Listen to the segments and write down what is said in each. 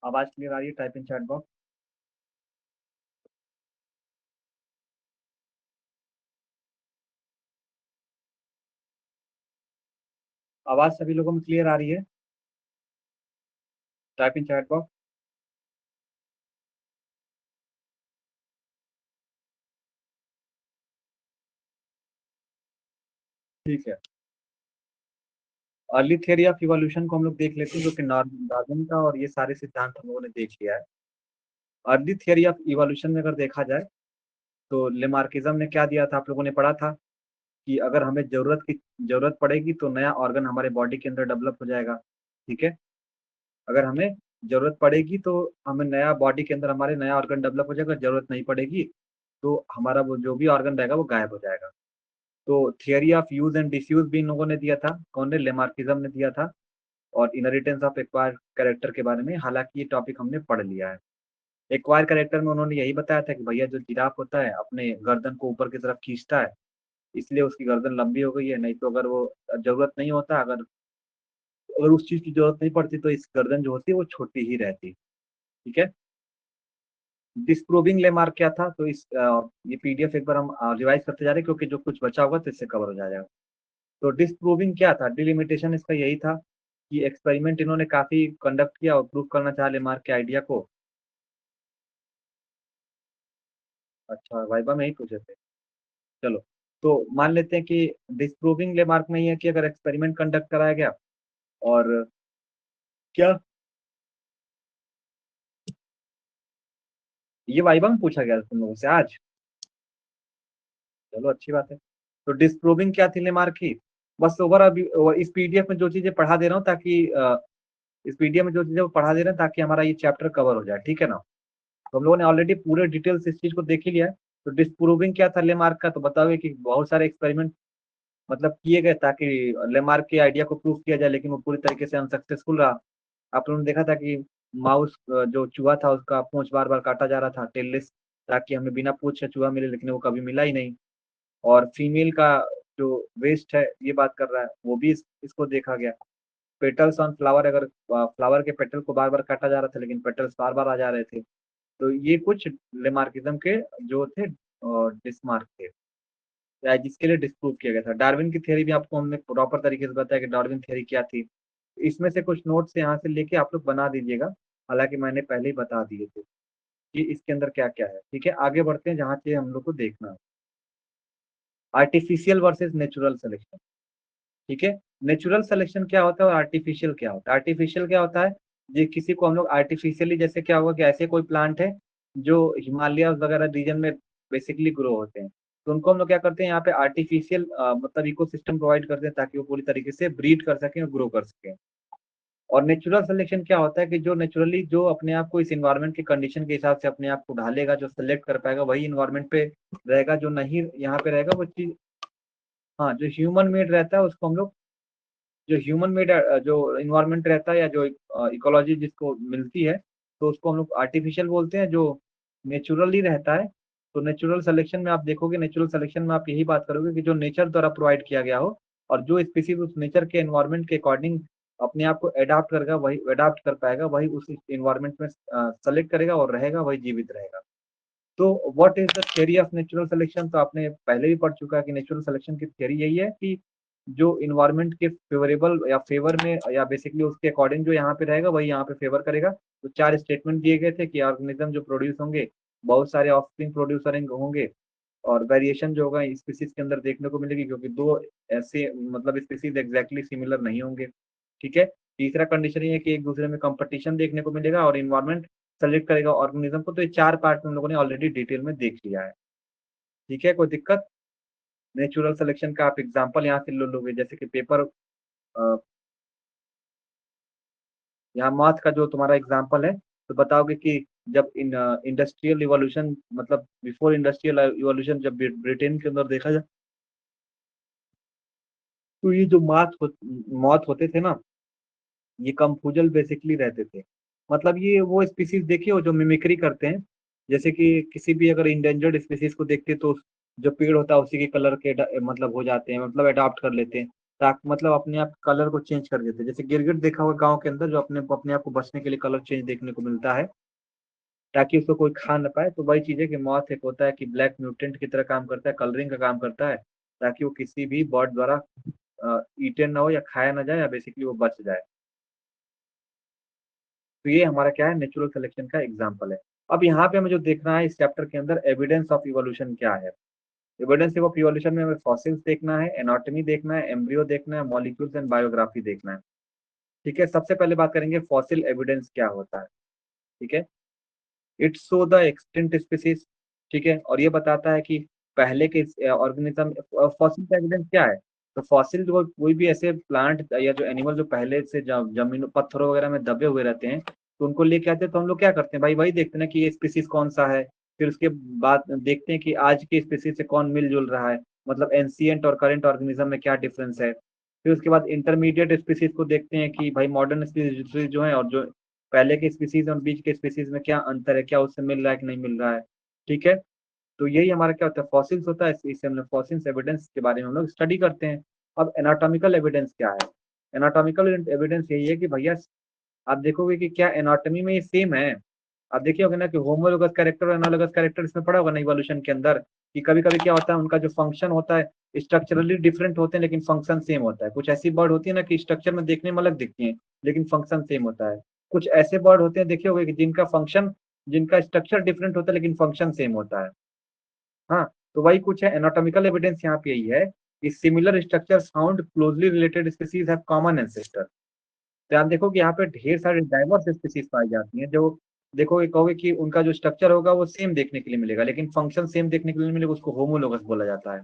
आवाज क्लियर आ रही है? Type in chat box. आवाज सभी लोगों में क्लियर आ रही है? Type in chat box. ठीक है। अर्ली थियरी ऑफ इवोल्यूशन को हम लोग देख लेते हैं, जो कि डार्विन का, और ये सारे सिद्धांत हम लोगों ने देख लिया है। अर्ली थियरी ऑफ इवोल्यूशन में अगर देखा जाए तो लेमार्किज्म ने क्या दिया था, आप लोगों ने पढ़ा था कि अगर हमें जरूरत पड़ेगी तो नया ऑर्गन हमारे बॉडी के अंदर डेवलप हो जाएगा। ठीक है। अगर हमें जरूरत पड़ेगी तो हमें नया बॉडी के अंदर हमारे नया ऑर्गन डेवलप हो जाएगा, जरूरत नहीं पड़ेगी तो हमारा वो जो भी ऑर्गन रहेगा वो गायब हो जाएगा। तो theory of use and disuse भी इन लोगों ने दिया था। कौन ने? लेमार्किज्म ने दिया था। और इनहेरिटेंस ऑफ एक्वायर्ड कैरेक्टर के बारे में, हालांकि ये टॉपिक हमने पढ़ लिया है। एक्वायर कैरेक्टर में उन्होंने यही बताया था कि भैया जो जिराफ होता है अपने गर्दन को ऊपर की तरफ खींचता है, इसलिए उसकी गर्दन लंबी हो गई है। नहीं तो अगर वो जरूरत नहीं होता, अगर अगर उस चीज की जरूरत नहीं पड़ती तो इस गर्दन जो होती है वो छोटी ही रहती। ठीक है। डिस्प्रूविंग लेमार्क क्या था? तो ये पीडीएफ एक बार हम रिवाइज करते जा रहे हैं, क्योंकि जो कुछ बचा होगा तो इससे कवर हो जाएगा। तो डिस्प्रूविंग क्या था? डिलिमिटेशन इसका यही था कि एक्सपेरिमेंट इन्होंने काफी कंडक्ट किया और प्रूव करना चाहा लेमार्क के आइडिया को। अच्छा, वाइबा में ही पूछे थे। चलो, तो मान लेते हैं कि डिस्प्रूविंग लेमार्क में ही है कि अगर एक्सपेरिमेंट कंडक्ट कराया गया और क्या ये वाइबा में पूछा गया था तुम लोगों से आज? चलो, अच्छी बात है। तो डिस्प्रूविंग क्या थी लेमार्क की? बस ओवर अभी इस पीडीएफ में जो चीजें पढ़ा दे रहा हूँ ताकि इस पीडीएफ में जो चीजें वो पढ़ा दे रहे हैं ताकि हमारा ये चैप्टर कवर हो जाए। ठीक है ना? तो हम लोगों ने ऑलरेडी पूरे डिटेल्स इस चीज को देख ही लिया है। तो डिस्प्रूविंग क्या था लेमार्क का? तो बताओगे कि बहुत सारे एक्सपेरिमेंट मतलब किए गए ताकि लेमार्क के आइडिया को प्रूव किया जाए, लेकिन वो पूरी तरीके से अनसक्सेसफुल रहा। आप लोगों ने देखा था कि माउस जो चूहा था उसका पूंछ बार बार काटा जा रहा था, टेललेस, ताकि हमें बिना पूंछ का चूहा मिले, लेकिन वो कभी मिला ही नहीं। और फीमेल का जो वेस्ट है ये बात कर रहा है, वो भी इसको देखा गया। पेटल्स ऑन फ्लावर, अगर फ्लावर के पेटल को बार बार काटा जा रहा था लेकिन पेटल्स बार बार आ जा रहे थे। तो ये कुछ लेमार्किज्म के जो थे डिसमार्क थे, या जिसके लिए डिस्प्रूव किया गया था। डार्विन की थ्योरी भी आपको हमने प्रॉपर तरीके से बताया कि डार्विन थ्योरी क्या थी। इसमें से कुछ नोट्स यहाँ से लेके आप लोग बना दीजिएगा, हालांकि मैंने पहले ही बता दिए थे कि इसके अंदर क्या क्या है। ठीक है, आगे बढ़ते हैं जहाँ से हम लोग को देखना है। Artificial versus natural selection. ठीक है। नेचुरल सिलेक्शन क्या होता है और आर्टिफिशियल क्या होता है? आर्टिफिशियल क्या होता है? ये किसी को हम लोग आर्टिफिशियली, जैसे क्या होगा कि ऐसे कोई प्लांट है जो हिमालय वगैरह रीजन में बेसिकली ग्रो होते हैं, तो उनको हम लोग क्या करते हैं, यहाँ पे आर्टिफिशियल मतलब इकोसिस्टम प्रोवाइड करते हैं ताकि वो पूरी तरीके से ब्रीड कर सकें और ग्रो कर सकें। और नेचुरल सिलेक्शन क्या होता है कि जो नेचुरली जो अपने आप को इस इन्वायरमेंट की कंडीशन के हिसाब से अपने आप को ढालेगा, जो सिलेक्ट कर पाएगा वही इन्वायरमेंट पे रहेगा, जो नहीं यहाँ पे रहेगा वो चीज। हाँ, जो ह्यूमन मेड रहता है उसको हम लोग, जो ह्यूमन मेड जो इन्वायरमेंट रहता है या जो इकोलॉजी जिसको मिलती है, तो उसको हम लोग आर्टिफिशियल बोलते हैं। जो नेचुरली रहता है, तो नेचुरल सिलेक्शन में आप देखोगे, नेचुरल सिलेक्शन में आप यही बात करोगे कि जो नेचर द्वारा प्रोवाइड किया गया हो और जो स्पीसीज उस नेचर के एनवायरमेंट के अकॉर्डिंग अपने आप को अडाप्ट करेगा, वही अडाप्ट कर पाएगा, वही उस इन्वायरमेंट में सेलेक्ट करेगा और रहेगा, वही जीवित रहेगा। तो what is the theory of natural selection? तो आपने पहले भी पढ़ चुका है कि नेचुरल सिलेक्शन की थ्योरी यही है कि जो इन्वायरमेंट के फेवरेबल या फेवर में या बेसिकली उसके अकॉर्डिंग जो यहाँ पे रहेगा वही यहाँ पे फेवर करेगा। तो चार स्टेटमेंट दिए गए थे कि ऑर्गेनिज्म जो प्रोड्यूस होंगे, बहुत सारे ऑफस्प्रिंग प्रोड्यूसर होंगे, और वेरिएशन जो होगा स्पीसीज के अंदर देखने को मिलेगी, क्योंकि दो ऐसे मतलब स्पीसीज एग्जैक्टली सिमिलर नहीं होंगे। ठीक है। तीसरा कंडीशन ये है कि एक दूसरे में कंपटीशन देखने को मिलेगा और इन्वायरमेंट सेलेक्ट करेगा ऑर्गेनिज्म को। तो ये चार पार्ट में हम लोगों ने ऑलरेडी डिटेल में देख लिया है। ठीक है, कोई दिक्कत? नेचुरल सिलेक्शन का आप एग्जांपल यहाँ से ले लोगे, जैसे कि पेपर, यहाँ माथ का जो तुम्हारा एग्जांपल है, तो बताओगे कि जब इंडस्ट्रियल इवोल्यूशन मतलब बिफोर इंडस्ट्रियल इवोल्यूशन जब ब्रिटेन के अंदर देखा जाए, तो ये जो मौत होते थे ना, ये कंफ्यूजल बेसिकली रहते थे। मतलब ये वो स्पीसीज देखिए वो जो मिमिक्री करते हैं, जैसे कि किसी भी अगर इंडेंजर्ड स्पीसीज को देखते हैं तो जो पेड़ होता है उसी के कलर के मतलब हो जाते हैं, मतलब अडॉप्ट कर लेते हैं मतलब अपने आप कलर को चेंज कर देते हैं। जैसे गिरगिट देखा होगा गाँव के अंदर, जो अपने अपने आप को बचने के लिए कलर चेंज देखने को मिलता है, ताकि उसको कोई खा ना पाए। तो वही चीज़ है कि मॉथ एक होता है कि ब्लैक म्यूटेंट की तरह काम करता है, कलरिंग का काम करता है, ताकि वो किसी भी बर्ड द्वारा ईटेन ना हो या खाया ना जाए, या बेसिकली वो बच जाए। तो ये हमारा क्या है, नेचुरल सिलेक्शन का एग्जाम्पल है। अब यहाँ पे हमें जो देखना है इस चैप्टर के अंदर, एविडेंस ऑफ इवोल्यूशन क्या है। एविडेंस ऑफ इवोल्यूशन में हमें फॉसिल्स देखना है, एनाटॉमी देखना है, एम्ब्रियो देखना है, मॉलिक्यूल्स एंड बायोग्राफी देखना है। ठीक है, सबसे पहले बात करेंगे फॉसिल एविडेंस क्या होता है। ठीक है, it show the extinct species. ठीक है, और ये बताता है कि पहले के ऑर्गेनिज्म। फॉसिल का एविडेंस क्या है, तो फॉसिल जो कोई भी ऐसे प्लांट या जो एनिमल जो पहले से जमीन पत्थरों वगैरह में दबे हुए रहते हैं, तो उनको लेके आते हैं। तो हम लोग क्या करते हैं भाई, वही देखते हैं ना कि ये स्पीसीज कौन सा है। फिर उसके बाद देखते हैं कि आज के स्पीसीज से कौन मिलजुल रहा है, मतलब एंशियंट और करंट ऑर्गेनिज्म में क्या डिफरेंस है। फिर उसके बाद इंटरमीडिएट स्पीसीज को देखते हैं कि भाई मॉडर्न स्पीसीज जो है और जो पहले के स्पीसीज और बीच के स्पीसीज में क्या अंतर है, क्या उससे मिल रहा है कि नहीं मिल रहा है। ठीक है, तो यही हमारा क्या होता है, फॉसिल्स होता है। इससे हम लोग फॉसिल्स एविडेंस के बारे में हम लोग स्टडी करते हैं। अब एनाटॉमिकल एविडेंस क्या है। एनाटॉमिकल एविडेंस यही है कि भैया आप देखोगे कि क्या एनाटॉमी में ये सेम है। आप देखिए होगा ना कि होमोलोगस कैरेक्टर और एनालोगस कैरेक्टर इसमें पड़ा होगा ना इवोल्यूशन के अंदर, कि कभी कभी क्या होता है उनका जो फंक्शन होता है स्ट्रक्चरली डिफरेंट होते हैं, लेकिन फंक्शन सेम होता है। कुछ ऐसी बर्ड होती है ना कि स्ट्रक्चर में देखने में अलग दिखती है, लेकिन फंक्शन सेम होता है। कुछ ऐसे बर्ड होते हैं देखे होंगे कि जिनका स्ट्रक्चर डिफरेंट होता है लेकिन फंक्शन सेम होता है। हाँ, तो वही कुछ है, एनाटॉमिकल एविडेंस यहाँ पे यही है कि similar structure found closely related species have common ancestor. तो आप देखो कि यहाँ पे ढेर सारे डाइवर्स स्पीसीज पाई जाती हैं, जो देखोगे कहोगे कि उनका जो स्ट्रक्चर होगा वो सेम देखने के लिए मिलेगा, लेकिन फंक्शन सेम देखने के लिए नहीं मिलेगा, उसको होमोलोगस बोला जाता है।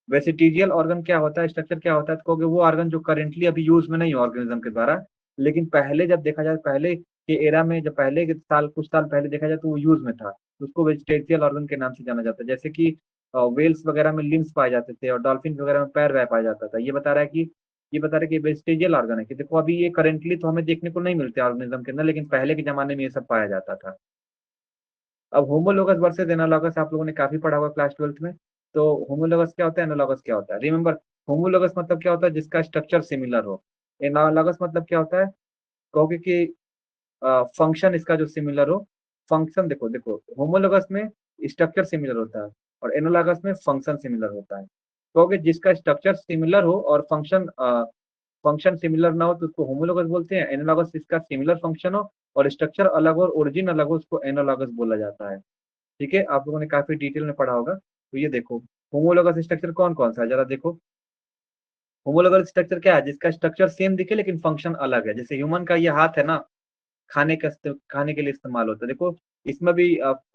वेसिटिजियल ऑर्गन क्या होता है, स्ट्रक्चर क्या होता है, तो कहोगे वो ऑर्गन जो करेंटली अभी यूज में नहीं है ऑर्गेनिज्म के द्वारा, लेकिन पहले जब देखा जाए, पहले के एरा में, जब पहले के साल कुछ साल पहले देखा जाए तो वो यूज में था, तो उसको वेजिटेरियल ऑर्गन के नाम से जाना जाता है। जैसे कि वेल्स वगैरह में लिम्स पाए जाते थे और डॉल्फिन वगैरह में पैर वह पाया जाता था। ये बता रहा है कि वेजिटेरियल ऑर्गन है, कि देखो अभी ये करेंटली तो हमें देखने को नहीं मिलते ऑर्गेनिज्म के अंदर, लेकिन पहले के जमाने में ये सब पाया जाता था। अब होमोलोगस वर्सेस एनालॉगस आप लोगों ने काफी पढ़ा होगा क्लास 12th में। तो होमोलोगस क्या होता है, एनालॉगस क्या होता है, रिमेंबर। होमोलोगस मतलब क्या होता है, जिसका स्ट्रक्चर सिमिलर हो। एनालॉगस मतलब क्या होता है, कहोगे कि फंक्शन इसका जो सिमिलर हो। फंक्शन देखो देखो, होमोलोगस में स्ट्रक्चर सिमिलर होता है और एनालॉगस में फंक्शन सिमिलर होता है। कहोगे जिसका स्ट्रक्चर सिमिलर हो और फंक्शन सिमिलर ना हो तो उसको होमोलोगस बोलते हैं। एनालॉगस इसका सिमिलर फंक्शन हो और स्ट्रक्चर अलग हो और ओरिजिन अलग हो, उसको एनालॉगस बोला जाता है। ठीक है, आप लोगों ने काफी डिटेल में पढ़ा होगा। तो ये देखो, होमोलोगस स्ट्रक्चर कौन कौन सा है जरा देखो। होमोलोगस स्ट्रक्चर क्या है, जिसका स्ट्रक्चर सेम दिखे लेकिन फंक्शन अलग है। जैसे ह्यूमन का ये हाथ है ना, खाने के लिए इस्तेमाल होता है। देखो इसमें भी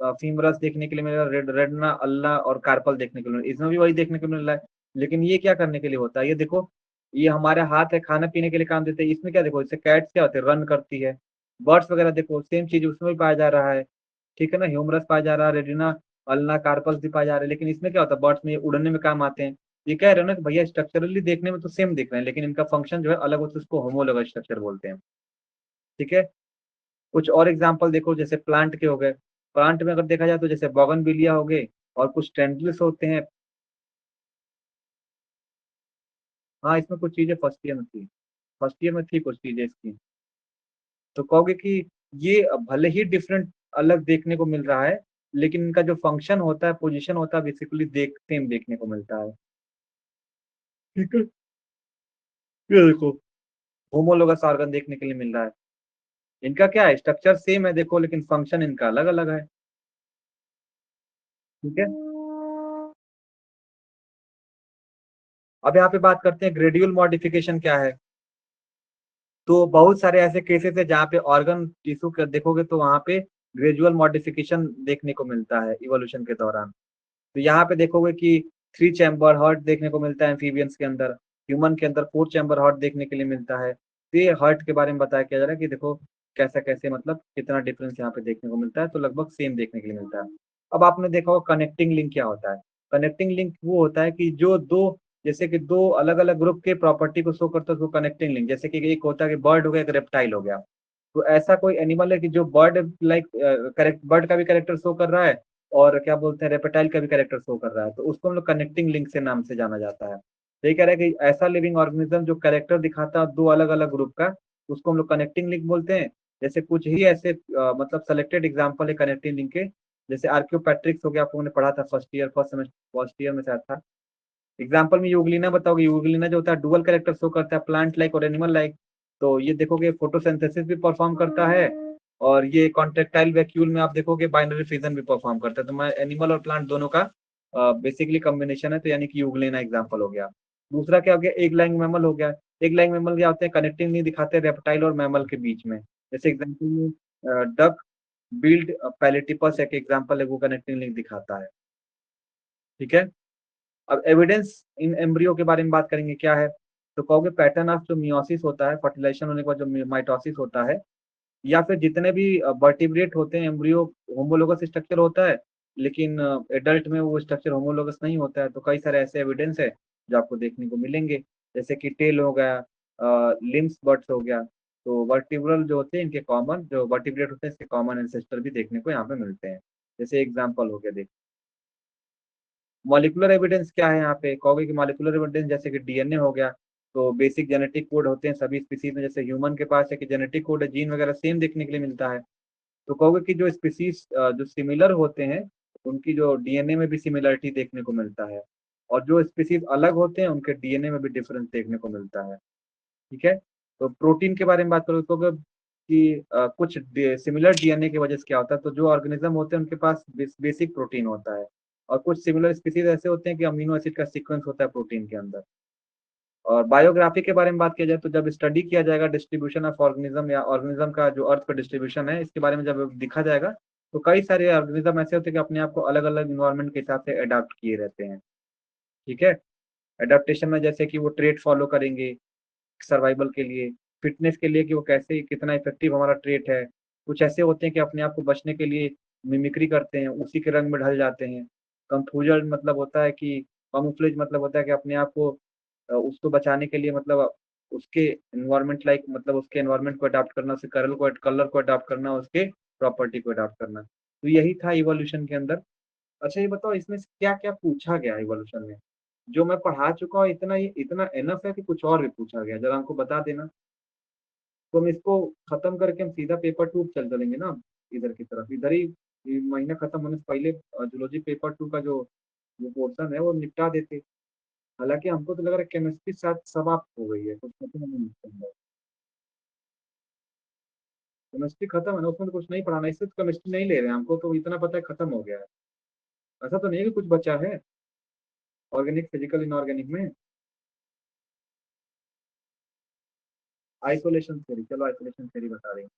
फीमरस देखने के लिए मिल रहा है, रेडना, अल्ला और कार्पल देखने के लिए इसमें भी वही देखने को मिल रहा है। लेकिन ये क्या करने के लिए होता है, ये देखो, ये हमारे हाथ है, खाना पीने के लिए काम देते हैं। इसमें क्या देखो, इससे कैट्स क्या होते हैं, रन करती है। बर्ड्स वगैरह देखो सेम चीज उसमें भी पाया जा रहा है। ठीक है ना, ह्यूमरस पाया जा रहा है, रेडिना, अल्ना, कार्पल्स भी पाए जा रहे हैं। लेकिन इसमें क्या होता है, बर्ड्स में ये उड़ने में काम आते हैं। ये कह रहे हो ना कि भैया स्ट्रक्चरली देखने में तो सेम दिख रहे हैं, लेकिन इनका फंक्शन जो है अलग होता है, उसको होमोलोगस स्ट्रक्चर बोलते हैं। ठीक है, कुछ और एग्जाम्पल देखो, जैसे प्लांट के हो गए। प्लांट में अगर देखा जाए तो जैसे बोगनविलिया हो गए, और कुछ टेंडल्स होते हैं। हाँ, इसमें कुछ चीजें फर्स्ट ईयर में थी, फर्स्ट ईयर में थी कुछ चीजें इसकी। तो कहोगे कि ये भले ही डिफरेंट अलग देखने को मिल रहा है, लेकिन इनका जो फंक्शन होता है, पोजीशन होता है, बेसिकली सेम देखने को मिलता है। ठीक है, ये देखो, होमोलोगस ऑर्गन देखने के लिए मिल रहा है। इनका क्या है, स्ट्रक्चर सेम है देखो, लेकिन फंक्शन इनका अलग अलग है। ठीक है, अब यहाँ पे बात करते हैं ग्रेड्यूल मॉडिफिकेशन क्या है। तो बहुत सारे ऐसे केसेस है जहाँ पे ऑर्गन टिश्यू कर देखोगे तो वहाँ पे ग्रेजुअल मॉडिफिकेशन देखने को मिलता है इवोल्यूशन के दौरान। तो यहाँ पे देखोगे कि 3 चैम्बर हार्ट देखने को मिलता है एम्फीबियंस के अंदर। ह्यूमन के अंदर 4 चैम्बर हार्ट देखने के लिए मिलता है। तो ये हार्ट के बारे में बताया क्या जा रहा है कि देखो कैसा कैसे, मतलब कितना डिफरेंस यहाँ पे देखने को मिलता है, तो लगभग सेम देखने के लिए मिलता है। अब आपने देखा होगा कनेक्टिंग लिंक क्या होता है। कनेक्टिंग लिंक वो होता है कि जो दो, जैसे कि दो अलग अलग ग्रुप के प्रॉपर्टी को शो करता है, उसको कनेक्टिंग लिंक। जैसे कि एक होता है कि बर्ड हो गया, एक रेप्टाइल हो गया। तो ऐसा कोई एनिमल है कि जो बर्ड लाइक करेक्ट, बर्ड का भी कैरेक्टर शो कर रहा है और क्या बोलते हैं रेप्टाइल का भी कैरेक्टर शो कर रहा है, तो उसको हम लोग कनेक्टिंग लिंक से नाम से जाना जाता है। तो ये कह रहा है कि ऐसा लिविंग ऑर्गेनिज्म जो कैरेक्टर दिखाता है दो अलग अलग ग्रुप का, उसको हम लोग कनेक्टिंग लिंक बोलते हैं। जैसे कुछ ही ऐसे मतलब सेलेक्टेड एग्जांपल है कनेक्टिंग लिंक के, जैसे आर्क्योपैट्रिक्स हो गया, आप लोगों ने पढ़ा था फर्स्ट ईयर में शायद था। एग्जाम्पल में यूग्लिना बताओगे, यूग्लिना जो होता है डुअल कैरेक्टर शो करता है, प्लांट लाइक और एनिमल लाइक। तो ये देखोगे फोटोसिंथेसिस भी परफॉर्म करता है, और ये कॉन्ट्रेक्टाइल वैक्यूल में आप देखोगे बाइनरी फिजन भी परफॉर्म करता है। तो मैं एनिमल और प्लांट दोनों का बेसिकली कॉम्बिनेशन है, तो यानी कि यूग्लिना एग्जाम्पल हो गया। दूसरा क्या हो गया, एग लाइंग मैमल हो गया। एग लाइंग मैमल क्या होते हैं, कनेक्टिंग नहीं दिखाते रेप्टाइल और मैमल के बीच में। जैसे एग्जाम्पल में डक बिल्ड पैलेटिपस एक एग्जाम्पल है, वो कनेक्टिंग लिंक दिखाता है। ठीक है। अब एविडेंस इन एम्ब्रियो के बारे में बात करेंगे क्या है, तो कहोगे पैटर्न ऑफ जो मियोसिस होता है, फर्टिलाइजेशन होने के बाद जो माइटोसिस होता है, या फिर जितने भी वर्टिब्रेट होते हैं एम्ब्रियो, होमोलोगस स्ट्रक्चर होता है, लेकिन एडल्ट में वो स्ट्रक्चर होमोलोगस नहीं होता है। तो कई सारे ऐसे एविडेंस है जो आपको देखने को मिलेंगे, जैसे कि टेल हो गया, लिम्स बर्ड्स हो गया। तो वर्टिब्रल जो होते हैं इनके कॉमन, जो वर्टिब्रेट होते हैं इसके कॉमन एंसेस्टर भी देखने को यहाँ पे मिलते हैं। जैसे एग्जाम्पल हो गया, देख मॉलिक्यूलर एविडेंस क्या है यहाँ पे, कहोगे कि मॉलिक्यूलर एविडेंस जैसे कि डीएनए हो गया, तो बेसिक जेनेटिक कोड होते हैं सभी स्पीसीज में, जैसे ह्यूमन के पास है कि जेनेटिक कोड है, जीन वगैरह सेम देखने के लिए मिलता है। तो कहोगे कि जो स्पीसीज जो सिमिलर होते हैं उनकी जो डीएनए में भी सिमिलरिटी देखने को मिलता है, और जो स्पीसीज अलग होते हैं उनके डीएनए में भी डिफरेंस देखने को मिलता है। ठीक है। तो प्रोटीन के बारे में बात करो तो कि कुछ सिमिलर डीएनए की वजह से क्या होता है, तो जो ऑर्गेनिज्म होते हैं उनके पास बेसिक प्रोटीन होता है, और कुछ सिमिलर स्पीसीज ऐसे होते हैं कि अमीनो एसिड का सीक्वेंस होता है प्रोटीन के अंदर। और बायोग्राफी के बारे में बात किया जाए तो जब स्टडी किया जाएगा डिस्ट्रीब्यूशन ऑफ ऑर्गेनिज्म, या ऑर्गेनिज्म का जो अर्थ पर डिस्ट्रीब्यूशन है इसके बारे में जब देखा जाएगा, तो कई सारे ऑर्गेनिज्म ऐसे होते हैं कि अपने आप को अलग अलग इन्वायरमेंट के हिसाब से अडाप्ट किए रहते हैं। ठीक है। अडेप्टेशन में जैसे कि वो ट्रेड फॉलो करेंगे सर्वाइवल के लिए, फिटनेस के लिए कि वो कैसे कितना इफेक्टिव हमारा ट्रेट है। कुछ ऐसे होते हैं कि अपने आप को बचने के लिए मिमिक्री करते हैं, उसी के रंग में ढल जाते हैं। कंफ्यूजन मतलब होता है कि कॉमोफ्लेज मतलब होता है कि अपने आप को उसको बचाने के लिए, मतलब उसके एनवायरमेंट लाइक, मतलब उसके एनवायरमेंट को अडॉप्ट करना, उसके कलर को अडॉप्ट करना, उसके प्रॉपर्टी को अडॉप्ट करना। तो यही था इवोल्यूशन के अंदर। अच्छा ये बताओ इसमें से क्या क्या पूछा गया इवोल्यूशन में, जो मैं पढ़ा चुका हूँ इतना, ये इतना एनफ है कि कुछ और भी पूछा गया, जरा हमको बता देना। तो हम इसको खत्म करके हम सीधा पेपर टू चल चलेंगे ना, इधर की तरफ, इधर ही ये महीना खत्म होने से पहले जूलॉजी पेपर टू का जो पोर्शन है वो निपटा देते। हालांकि हमको तो लग रहा है केमिस्ट्री साथ समाप्त हो गई है, कुछ खत्म नहीं है। केमिस्ट्री खत्म है ना, उसमें तो कुछ नहीं पढ़ाना, इससे तो केमिस्ट्री नहीं ले रहे हैं, हमको तो इतना पता है खत्म हो गया है। ऐसा तो नहीं है कि कुछ बचा है ऑर्गेनिक फिजिकल इनऑर्गेनिक में। आइसोलेशन थ्योरी, चलो आइसोलेशन थ्योरी बता रही हूँ।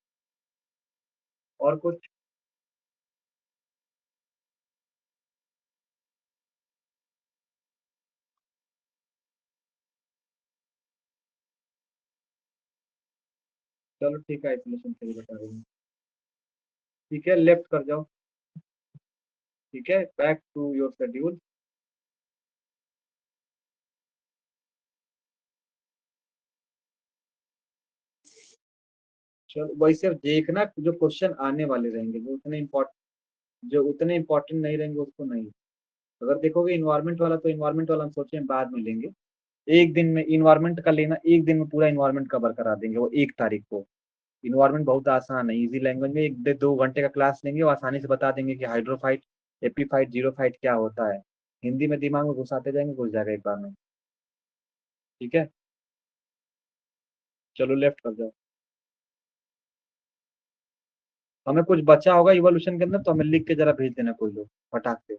और कुछ। चलो ठीक है, आइसोलेशन थ्योरी बता रही हूँ। ठीक है, लेफ्ट कर जाओ। ठीक है, बैक टू योर शेड्यूल। चलो वही सिर्फ देखना, जो क्वेश्चन आने वाले रहेंगे जो उतने इंपॉर्टेंट नहीं रहेंगे उसको नहीं। अगर देखोगे इन्वायरमेंट वाला, तो इन्वायरमेंट वाला हम सोचे बाद में लेंगे। एक दिन में इन्वायरमेंट का लेना, एक दिन में पूरा इन्वायरमेंट कवर करा देंगे वो 1 तारीख को। इन्वायरमेंट बहुत आसान है, इजी लैंग्वेज में 1 2 घंटे का क्लास लेंगे, वो आसानी से बता देंगे कि हाइड्रोफाइट, एपीफाइट, जीरोफाइट क्या होता है। हिंदी में दिमाग में घुसाते जाएंगे, घुस जाएगा एक बार में। ठीक है। चलो लेफ्ट कर जाओ। हमें कुछ बचा होगा इवोल्यूशन के अंदर, तो हमें लिख के जरा भेज देना कोई लोग फटाक से।